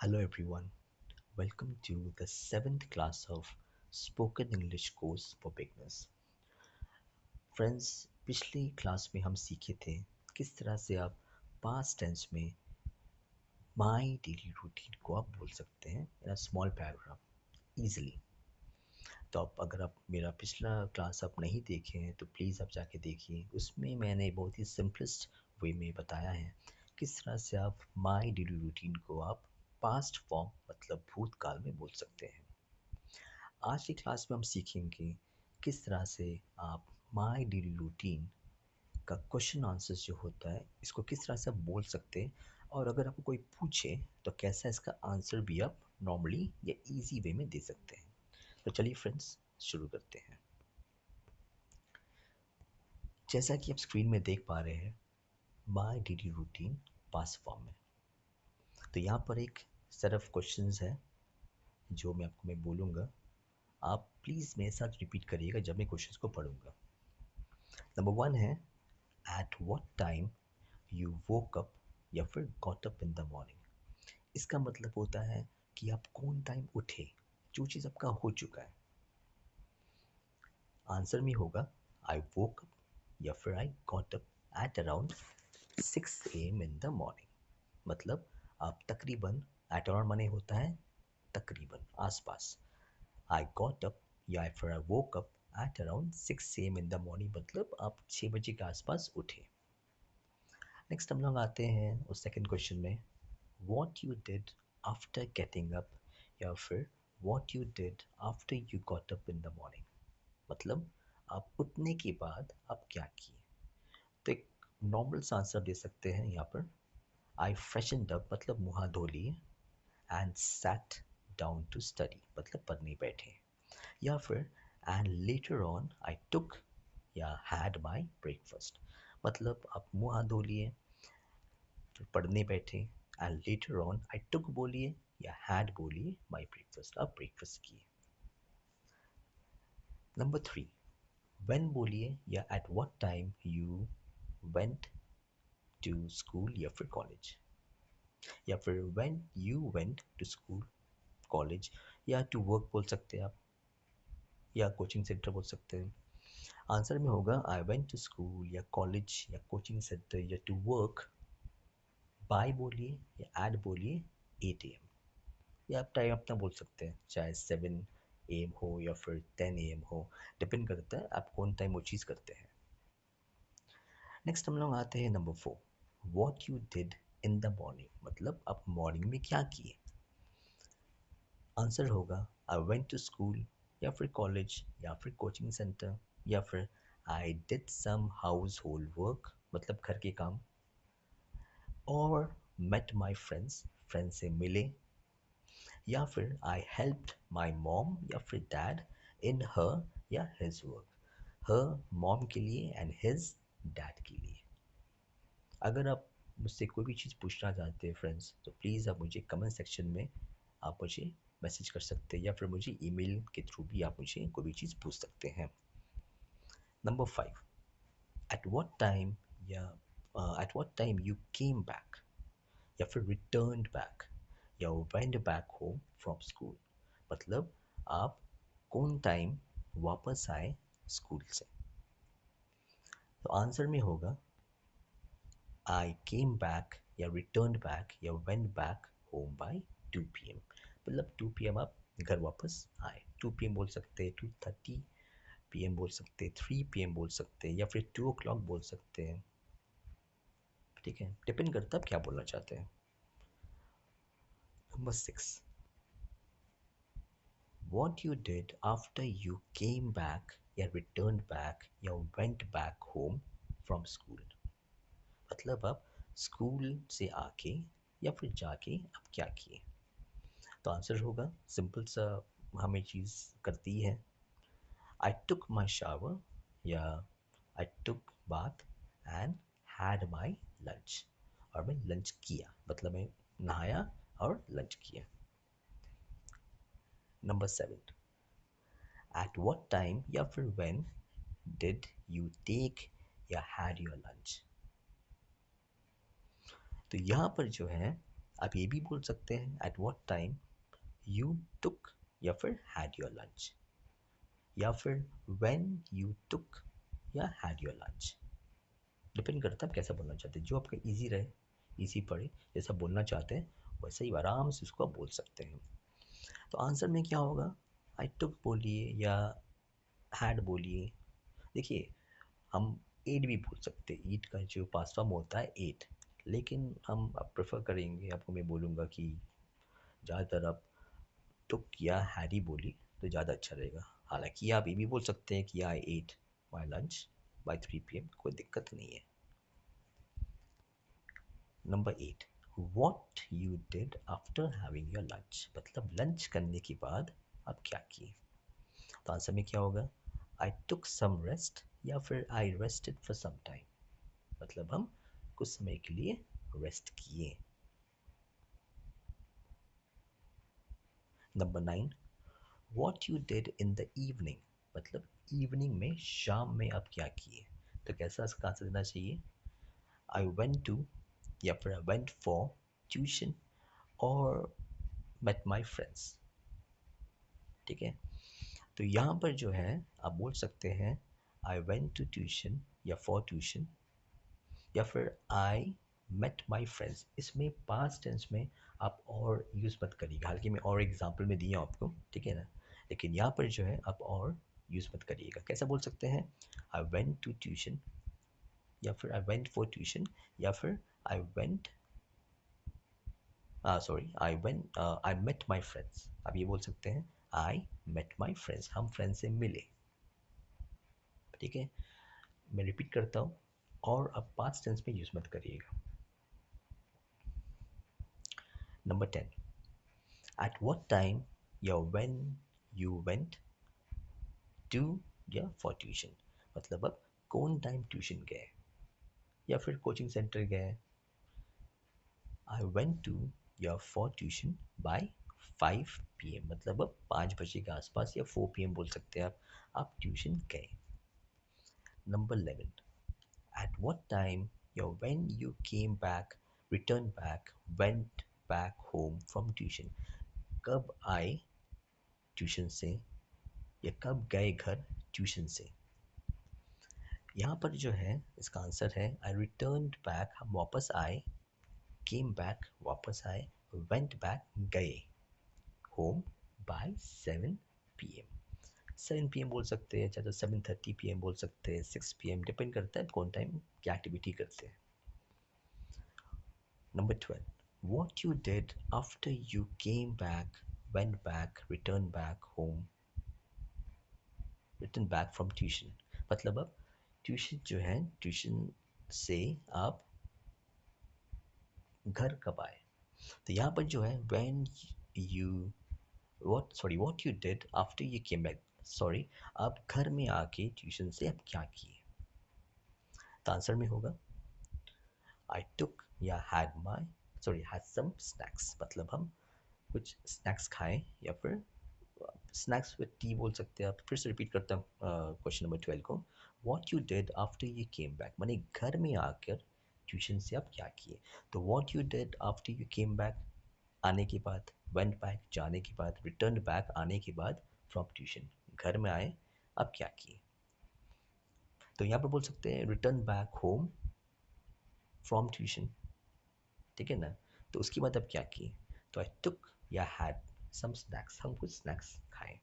Hello everyone, welcome to the 7th class of Spoken English course for beginners. Friends, पिछली class में हम सीखे थे किस तरह से आप past tense में my daily routine को आप बोल सकते हैं in a small paragraph easily. तो अगर आप मेरा पिछला क्लास आप नहीं देखे हैं तो प्लीज़ आप जाके देखिए. उसमें मैंने बहुत ही सिंपलेस्ट वे में बताया है किस तरह से आप माई डेली रूटीन को आप पास्ट फॉर्म मतलब भूतकाल में बोल सकते हैं. आज की क्लास में हम सीखेंगे किस तरह से आप माई डेली रूटीन का क्वेश्चन आंसर जो होता है इसको किस तरह से आप बोल सकते हैं और अगर आपको कोई पूछे तो कैसा इसका आंसर भी आप नॉर्मली या इजी वे में दे सकते हैं. तो चलिए फ्रेंड्स शुरू करते हैं. जैसा कि आप स्क्रीन में देख पा रहे हैं my daily routine past form में. तो यहाँ पर एक सेट ऑफ क्वेश्चंस है जो मैं बोलूँगा. आप प्लीज़ मेरे साथ रिपीट करिएगा जब मैं क्वेश्चंस को पढ़ूंगा. नंबर 1 है eight what time you woke up या फिर got up in the morning. इसका मतलब होता है कि आप कौन टाइम उठे, जो चीज़ आपका हो चुका है. आंसर में होगा आई वोक अप या फिर I got up at around 6 AM in the morning. मतलब आप तकरीबन एट अराउंड माने होता है तकरीबन आसपास. आई गॉट अप या फिर I woke up at around 6 AM in the morning मतलब आप 6 बजे के आसपास उठे. नेक्स्ट हम लोग आते हैं उस सेकंड क्वेश्चन में what you did after getting up या फिर what you did after you got up in the morning. मतलब आप उठने के बाद आप क्या किए. तो एक नॉर्मल सा आंसर दे सकते हैं यहाँ पर आई फ्रेशनड अप मतलब मुँह हाथ धो लिए and sat down to study मतलब पढ़ने बैठे. या फिर and later on I took या हैड माई ब्रेकफास्ट मतलब आप मुँह हाथ धो लिए फिर पढ़ने बैठे and later on I took बोलिए या हैड बोलिए माई ब्रेकफास्ट आप ब्रेकफास्ट किए. नंबर 3 व्हेन बोलिए या at what time you went to school या फिर कॉलेज. या फिर when you went to school college या टू वर्क बोल सकते हैं आप या कोचिंग सेंटर बोल सकते हैं. आंसर में होगा आई वेंट टू स्कूल या कॉलेज या कोचिंग सेंटर या टू वर्क बाय बोलिए या एट बोलिए 8 AM. या आप टाइम अपना बोल सकते हैं चाहे 7 AM हो या फिर 10 AM हो. डिपेंड करता है आप कौन टाइम वो चीज़ करते हैं. नेक्स्ट हम लोग आते हैं number 4 what you did in the morning मतलब आप मॉर्निंग में क्या किए. आंसर होगा आई वेंट टू स्कूल या फिर कॉलेज या फिर कोचिंग सेंटर या फिर I did some household work मतलब घर के काम और मेट माई फ्रेंड्स फ्रेंड्स से मिले या फिर आई हेल्प्ड माई मॉम या फिर डैड इन हर या हिज वर्क. हर मॉम के लिए एंड हिज डैड के लिए. अगर आप मुझसे कोई भी चीज़ पूछना चाहते हैं फ्रेंड्स तो प्लीज़ आप मुझे कमेंट सेक्शन में आप मुझे मैसेज कर सकते हैं या फिर मुझे ईमेल के थ्रू भी आप मुझे कोई भी चीज़ पूछ सकते हैं. नंबर 5 एट व्हाट टाइम या at what time you came back या फिर रिटर्न्ड बैक या went back home from school मतलब आप कौन टाइम वापस आए स्कूल से. तो आंसर में होगा आई केम बैक या रिटर्न्ड बैक या went back home by 2 PM मतलब 2 PM आप घर वापस आए. 2 PM बोल सकते हैं 2:30 PM बोल सकते हैं 3 PM बोल सकते हैं या फिर 2 o'clock बोल सकते हैं. ठीक है डिपेंड करता है आप क्या बोलना चाहते हैं. Number 6 what you did after you came back या returned back या went back home from school मतलब आप स्कूल से आके या फिर जाके आप क्या किए. तो आंसर होगा सिंपल सा हमें चीज़ करती है आई टुक माई शावर या I took bath and had my lunch और मैं लंच किया मतलब मैं नहाया और लंच किया. नंबर 7 एट व्हाट टाइम या फिर व्हेन डिड यू टेक या हैड योर लंच. तो यहाँ पर जो है आप ये भी बोल सकते हैं eight what time you took या फिर हैड योर लंच, या फिर व्हेन यू टुक या हैड योर लंच। डिपेंड करता है आप कैसा बोलना चाहते हैं, जो आपका इजी रहे, इजी पड़े, जैसा बोलना चाहते हैं वैसे ही आराम से उसको आप बोल सकते हैं। तो आंसर में क्या होगा, आई टुक बोलिए या हैड बोलिए। देखिए, हम एट भी बोल सकते हैं, ईट का जो पास्ट फॉर्म होता है एट, लेकिन हम अब प्रेफर करेंगे, आपको मैं बोलूँगा कि ज़्यादातर आप टुक या हैरी बोली तो ज़्यादा अच्छा रहेगा। हालांकि आप ये भी बोल सकते हैं कि I ate my lunch by 3 PM, कोई दिक्कत नहीं है। Number 8, what you did after having your lunch, मतलब लंच करने के बाद आप क्या किए। तो आंसर में क्या होगा, आई टुक सम रेस्ट या फिर आई रेस्टेड फॉर सम टाइम, मतलब हम कुछ समय के लिए रेस्ट किए। Number 9, what you did in the evening, मतलब इवनिंग में, शाम में आप क्या किए। तो कैसा इसका आंसर देना चाहिए, आई वेंट टू या फिर आई वेंट फॉर ट्यूशन और मेट माई फ्रेंड्स। ठीक है, तो यहाँ पर जो है आप बोल सकते हैं आई वेंट टू ट्यूशन या फॉर ट्यूशन, या फिर आई मेट माई फ्रेंड्स। इसमें पास्ट टेंस में आप और यूज़ मत करिएगा, हालांकि मैं और एग्जाम्पल में दिया आपको, ठीक है ना, लेकिन यहाँ पर जो है आप और यूज़ मत करिएगा। कैसा बोल सकते हैं, आई वेंट टू ट्यूशन या फिर आई वेंट फॉर ट्यूशन, या फिर I went sorry I met my friends. आप ये बोल सकते हैं आई मेट माई फ्रेंड्स, हम फ्रेंड्स से मिले। ठीक है, मैं रिपीट करता हूँ, और अब पास्ट टेंस में यूज़ मत करिएगा। नंबर 10, एट व्हाट टाइम या व्हेन यू वेंट टू या फॉर ट्यूशन, मतलब अब कौन टाइम ट्यूशन गए या फिर कोचिंग सेंटर गए। आई वेंट टू या फॉर ट्यूशन बाय 5 PM, मतलब अब 5 बजे के आसपास या 4 PM बोल सकते हैं आप ट्यूशन गए। Number 11, at what time or when you came back, returned back, went back home from tuition, कब आए ट्यूशन से या कब गए घर ट्यूशन से। यहाँ पर जो है इसका आंसर है आई रिटर्न बैक, हम वापस आए, केम बैक वापस आए, वेंट बैक गए, होम बाय 7 PM। 7 PM बोल सकते हैं, चाहे तो 7:30 PM बोल सकते हैं, 6 PM, डिपेंड करता है कौन टाइम क्या एक्टिविटी करते हैं। Number 12, what you did after you came back, went back, returned back home, returned back from tuition, मतलब अब ट्यूशन जो है, ट्यूशन से आप घर कब आए। तो यहाँ पर जो है when you what you did after you came back, sorry, आप घर में आके ट्यूशन से आप क्या किए। तो आंसर में होगा आई टुक या हैड सम स्नैक्स, मतलब हम कुछ स्नैक्स खाएं, या फिर स्नैक्स विद टी बोल सकते हैं आप। फिर से रिपीट करता हूँ क्वेश्चन नंबर 12 को, what you did after you came back, माने घर में आकर ट्यूशन से आप क्या किए। तो what you did after you came back, आने के बाद, वेंट बैक जाने के बाद, रिटर्न बैक आने के बाद, फ्रॉम ट्यूशन घर में आए, आप क्या किए। तो यहाँ पर बोल सकते हैं return back home from tuition, ठीक है ना। तो उसके बाद आप क्या किए, तो आई टुक या हैड सम स्नैक्स, हम कुछ स्नैक्स खाएं,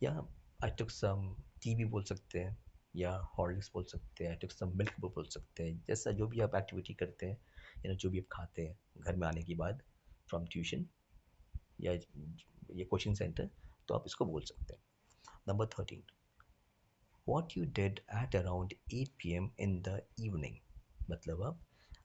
या आई टुक सम टी भी बोल सकते हैं, या हॉर्लिक्स बोल सकते हैं, आई टुक सम मिल्क भी बोल सकते हैं, जैसा जो भी आप एक्टिविटी करते हैं या जो भी आप खाते हैं घर में आने के बाद फ्रॉम ट्यूशन या ये कोचिंग सेंटर, तो आप इसको बोल सकते हैं। Number 13, what you did at around 8 PM in the evening, मतलब अब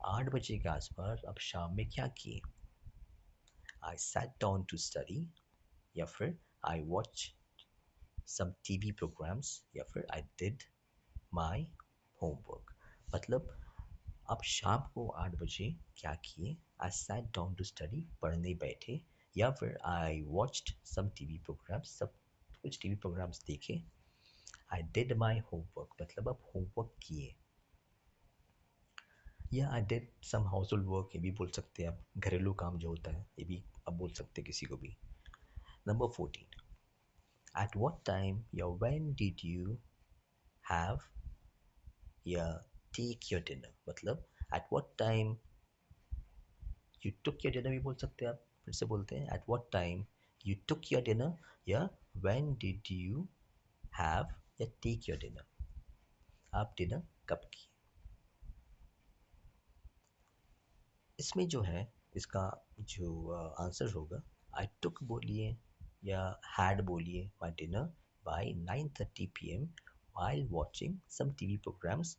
8 बजे के आसपास आप शाम में क्या किए। I sat down to study, या फिर I watch some TV programmes, या फिर आई डिड माई होमवर्क, मतलब आप शाम को 8 बजे क्या किए। I sat down to study, पढ़ने बैठे, या फिर I watched some TV programmes, सब कुछ टीवी प्रोग्राम्स देखे। आई डिड माई होमवर्क, मतलब आप होमवर्क किए। या I did some household work, ये भी बोल सकते हैं आप, घरेलू काम जो होता है ये भी आप बोल सकते हैं किसी को भी। नंबर 14, एट व्हाट टाइम या व्हेन डिड यू हैव या टेक योर डिनर, मतलब eight what time you took your dinner भी बोल सकते हैं आप। फिर से बोलते हैं, eight what time you took your dinner या व्हेन डिड यू हैव या टेक योर डिनर, आप डिनर कब किए। इसमें जो है इसका जो आंसर होगा, आई टुक बोलिए या हैड बोलिए my dinner by 9:30 PM while watching some TV programs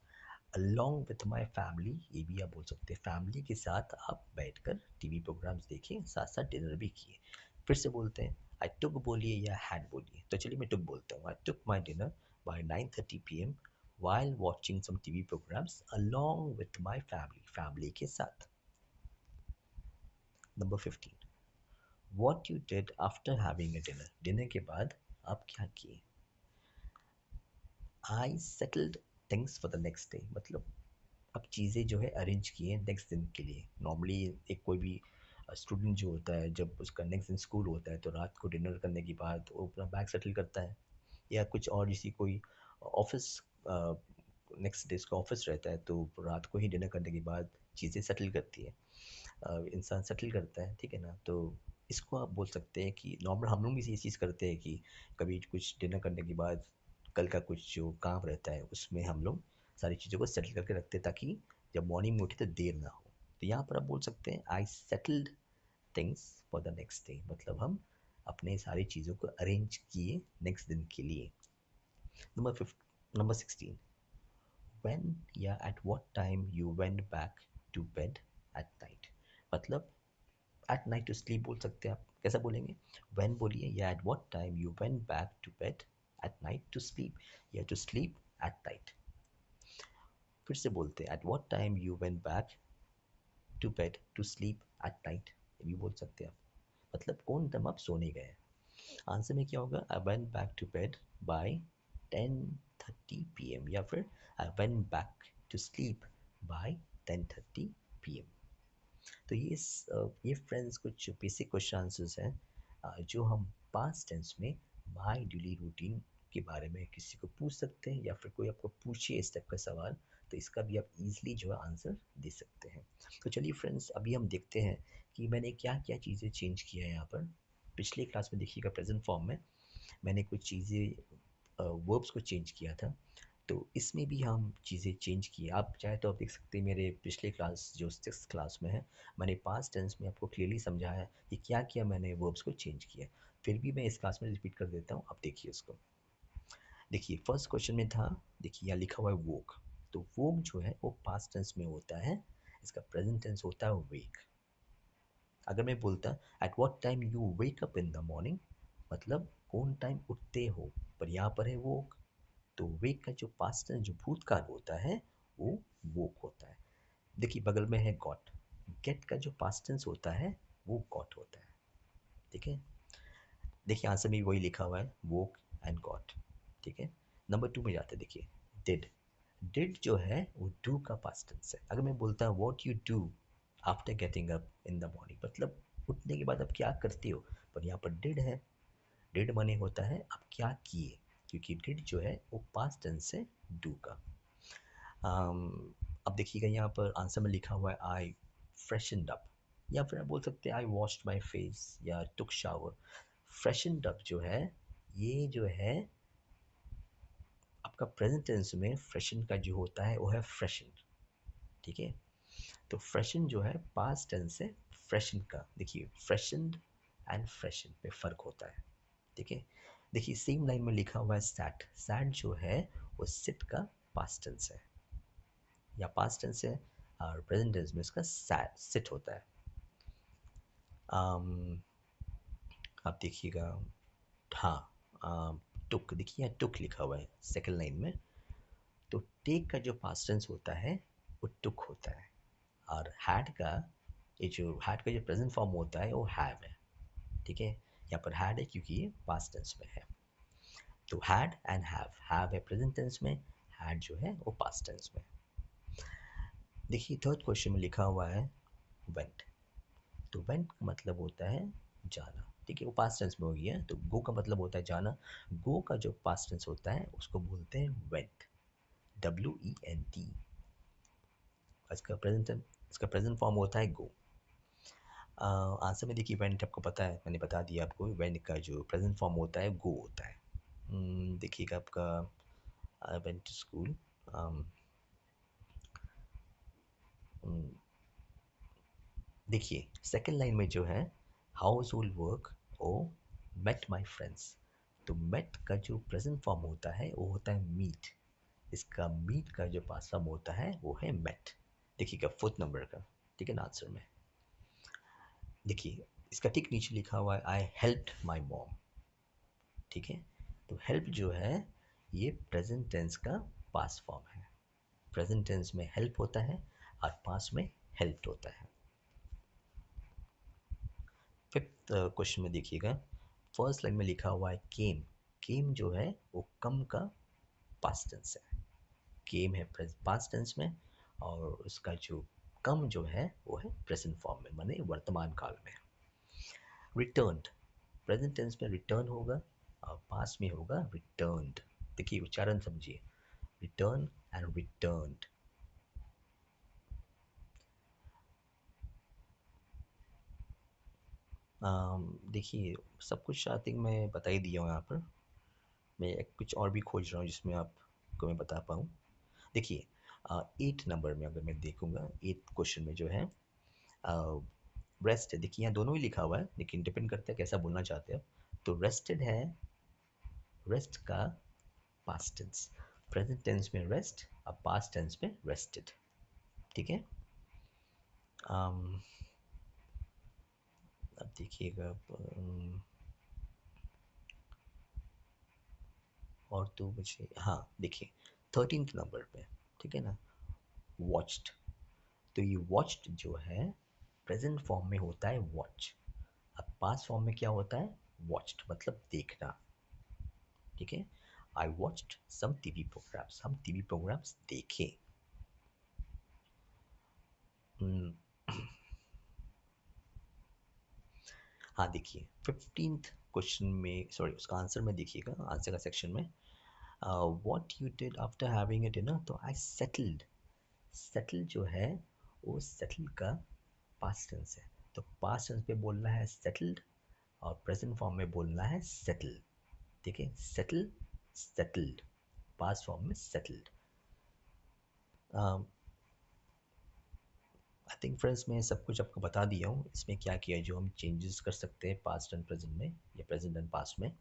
along with my family, ये भी आप बोल सकते हैं, फैमिली के साथ आप बैठकर टीवी प्रोग्राम्स देखे, साथ साथ डिनर भी किए। फिर से बोलते हैं, आई टुक बोलिए या हैड बोलिए। तो चलिए मैं टुक बोलता हूँ, I took my dinner by 9:30 PM while watching some TV programs along with my family, family के साथ। Number 15, what you did after having a dinner, डिनर के बाद आप क्या किए। I settled things for the next day, मतलब अब चीज़ें जो है अरेंज किए नेक्स्ट दिन के लिए। नॉर्मली एक कोई भी स्टूडेंट जो होता है, जब उसका नेक्स्ट दिन स्कूल होता है तो रात को डिनर करने के बाद वो अपना बैग सेटल करता है, या कुछ और जैसी कोई ऑफिस नेक्स्ट डे उसका ऑफिस रहता है तो रात को ही डिनर करने के बाद चीज़ें सेटल करती है, इंसान सेटल करता है, ठीक है ना। तो इसको आप बोल सकते हैं कि नॉर्मल हम लोग भी ये चीज़ करते हैं कि कभी कुछ डिनर करने के बाद कल का कुछ जो काम रहता है उसमें हम लोग सारी चीज़ों को सेटल करके रखते हैं, ताकि जब मॉर्निंग में उठे तो देर ना हो। तो यहाँ पर आप बोल सकते हैं, I settled things for the next day, मतलब हम अपने सारी चीज़ों को अरेंज किए नेक्स्ट दिन के लिए। नंबर 5, नंबर 16, when या at what time you went back to bed at night, मतलब at night to sleep बोल सकते हैं आप। कैसा बोलेंगे, when बोलिए या at what time you went back to bed at night to sleep, या to sleep at night। फिर से बोलते हैं, at what time you went back to bed to sleep at night, ये भी बोल सकते हैं आप, मतलब कौन टाइम आप सोने गए। आंसर में क्या होगा, I went back to bed by 10:30 PM, या फिर I went back to sleep by 10:30 PM। तो ये फ्रेंड्स कुछ बेसिक क्वेश्चन आंसर्स हैं, जो हम पास्ट टेंस में माई डेली रूटीन के बारे में किसी को पूछ सकते हैं, या फिर कोई आपको पूछे इस टाइप का सवाल, तो इसका भी आप इजीली जो है आंसर दे सकते हैं। तो चलिए फ्रेंड्स, अभी हम देखते हैं कि मैंने क्या क्या चीज़ें चेंज किया है यहाँ पर। पिछले क्लास में देखिएगा प्रेजेंट फॉर्म में मैंने कुछ चीज़ें वर्ब्स को चेंज किया था, तो इसमें भी हम चीज़ें चेंज की। आप चाहे तो आप देख सकते हैं मेरे पिछले क्लास जो 6th क्लास में है, मैंने पास्ट टेंस में आपको क्लियरली समझाया है कि क्या किया मैंने, वर्ब्स को चेंज किया। फिर भी मैं इस क्लास में रिपीट कर देता हूँ, आप देखिए उसको। देखिए फर्स्ट क्वेश्चन में था, देखिए यहाँ लिखा हुआ है वोक, तो वोक जो है वो पास्ट टेंस में होता है, इसका प्रेजेंट टेंस होता है वेक। अगर मैं बोलता eight what time you wake up in the morning, मतलब कौन टाइम उठते हो, पर यहाँ पर है वोक, तो वेक का जो पास्ट टेंस जो भूतकाल होता है वो वोक होता है। देखिए बगल में है गॉट, गेट का जो पास्ट टेंस होता है वो गॉट होता है, ठीक है। देखिए आंसर में भी वही लिखा हुआ है, वोक एंड गॉट, ठीक है। नंबर 2 में जाते हैं, देखिए डिड, डिड जो है वो डू का पास्ट टेंस है। अगर मैं बोलता हूँ what you do after getting up in the morning, मतलब उठने के बाद आप क्या करते हो, पर यहाँ पर डिड है, डिड मने होता है आप क्या किए, क्योंकि डिड जो है वो पास्ट टेंस है डू का। अब देखिएगा यहाँ पर आंसर में लिखा हुआ है आई फ्रेशनड अप, या फिर आप बोल सकते हैं आई वॉश्ड माई फेस या टुक शावर। फ्रेशनड अप जो है, ये जो है आपका प्रेजेंट टेंस में फ्रेशन का जो होता है वो है फ्रेशन, ठीक है। तो फ्रेशन जो है पास्ट टेंस है फ्रेशन का। देखिए फ्रेशनड एंड फ्रेशन में फ़र्क होता है, ठीक है। देखिए सेम लाइन में लिखा हुआ है सैट, सैट जो है वो सिट का पास्ट टेंस है, या पास्ट टेंस है, और प्रेजेंट टेंस में उसका सिट होता है। um, आप देखिएगा, हाँ टुक, देखिए यहाँ टुक लिखा हुआ है सेकंड लाइन में, तो टेक का जो पास्ट टेंस होता है वो टुक होता है, और हैड का जो प्रेजेंट फॉर्म होता है वो हैव है, ठीक है। यहाँ पर हैड है क्योंकि ये पास्ट टेंस में है, तो हैड एंड हैव है प्रेजेंट टेंस में, हैड जो है वो पास्ट टेंस में। देखिए थर्ड क्वेश्चन में लिखा हुआ है वेंट। तो वेंट का मतलब होता है जाना, ठीक है, वो पास्ट टेंस में हो गया। तो गो का मतलब होता है जाना। गो का जो पास्ट टेंस होता है उसको बोलते हैं वेंट, WENT। इसका प्रेजेंट फॉर्म होता है गो। आंसर में देखिए वेंट आपको पता है, मैंने बता दिया आपको, वेंट का जो प्रेजेंट फॉर्म होता है गो होता है। देखिएगा आपका आई वेंट टू स्कूल। देखिए सेकंड लाइन में जो है household work oh met my friends. तो मेट का जो प्रेजेंट फॉर्म होता है वो होता है मीट। इसका मीट का जो पास्ट फॉर्म होता है वो है मेट। देखिएगा फोर्थ नंबर का, ठीक है ना आंसर में। देखिए इसका ठीक नीचे लिखा हुआ है आई हेल्प्ड माई मॉम, ठीक है। तो हेल्प जो है ये प्रेजेंट टेंस का पास्ट फॉर्म है। प्रेजेंट टेंस में हेल्प होता है और पास्ट में हेल्प्ड होता है। फिफ्थ क्वेश्चन में देखिएगा फर्स्ट लाइन में लिखा हुआ है केम। केम जो है वो कम का पास्ट टेंस है। केम है पास्ट टेंस में और उसका जो कम जो है वो है प्रेजेंट फॉर्म में, माने वर्तमान काल में। रिटर्न्ड, प्रेजेंट टेंस में रिटर्न होगा और पास्ट में होगा रिटर्न्ड। देखिए उच्चारण समझिए, रिटर्न एंड रिटर्न्ड। देखिए सब कुछ आई थिंक मैं बता ही दिया हूँ यहाँ पर। मैं एक कुछ और भी खोज रहा हूँ जिसमें आपको मैं बता पाऊँ। देखिए 8 नंबर में अगर मैं देखूंगा 8 क्वेश्चन में जो है रेस्ट है। देखिए यहाँ दोनों ही लिखा हुआ है लेकिन डिपेंड करता है कैसा बोलना चाहते हो। तो रेस्टेड है, रेस्ट का पास्ट टेंस। प्रेजेंट टेंस में रेस्ट, अब पास्ट टेंस में रेस्टेड, ठीक है। um, अब देखिएगा और तो मुझे हाँ देखिए 13th नंबर पे, ठीक है ना, वॉच्ड। तो ये वॉच्ड जो है प्रेजेंट फॉर्म में होता है वॉच। अब पास्ट फॉर्म में क्या होता है वॉच्ड मतलब देखना, ठीक है। I watched some TV programmes, हम टीवी प्रोग्राम्स देखे। हम्म, हाँ देखिए 15th क्वेश्चन में, सॉरी उसका आंसर में देखिएगा, आंसर का सेक्शन में what you did after having a dinner. तो आई सेटल्ड। सेटल जो है वो सेटल का पास्ट टेंस है। तो पास्ट टेंस पे बोलना है सेटल्ड और प्रेजेंट फॉर्म में बोलना है सेटल, ठीक है। सेटल, सेटल्ड, पास्ट फॉर्म में सेटल्ड। आई थिंक फ्रेंड्स मैं सब कुछ आपको बता दिया हूँ इसमें क्या किया है, जो हम चेंजेस कर सकते हैं पास्ट एंड प्रेजेंट में या प्रेजेंट एंड पास्ट में।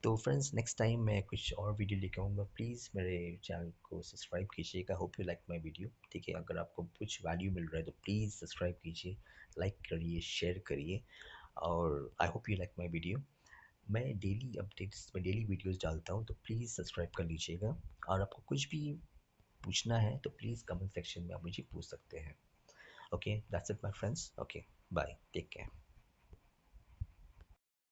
तो फ्रेंड्स नेक्स्ट टाइम मैं कुछ और वीडियो लेके आऊँगा। प्लीज़ मेरे चैनल को सब्सक्राइब कीजिएगा। Hope you like my video, ठीक है। अगर आपको कुछ वैल्यू मिल रहा है तो प्लीज़ सब्सक्राइब कीजिए, लाइक करिए, शेयर करिए और I hope you like my video. मैं डेली अपडेट्स में डेली वीडियोस डालता हूँ तो प्लीज़ सब्सक्राइब कर लीजिएगा। और आपको कुछ भी पूछना है तो प्लीज़ कमेंट सेक्शन में आप मुझे पूछ सकते हैं। Okay, that's it, my friends. Okay, bye. Take care.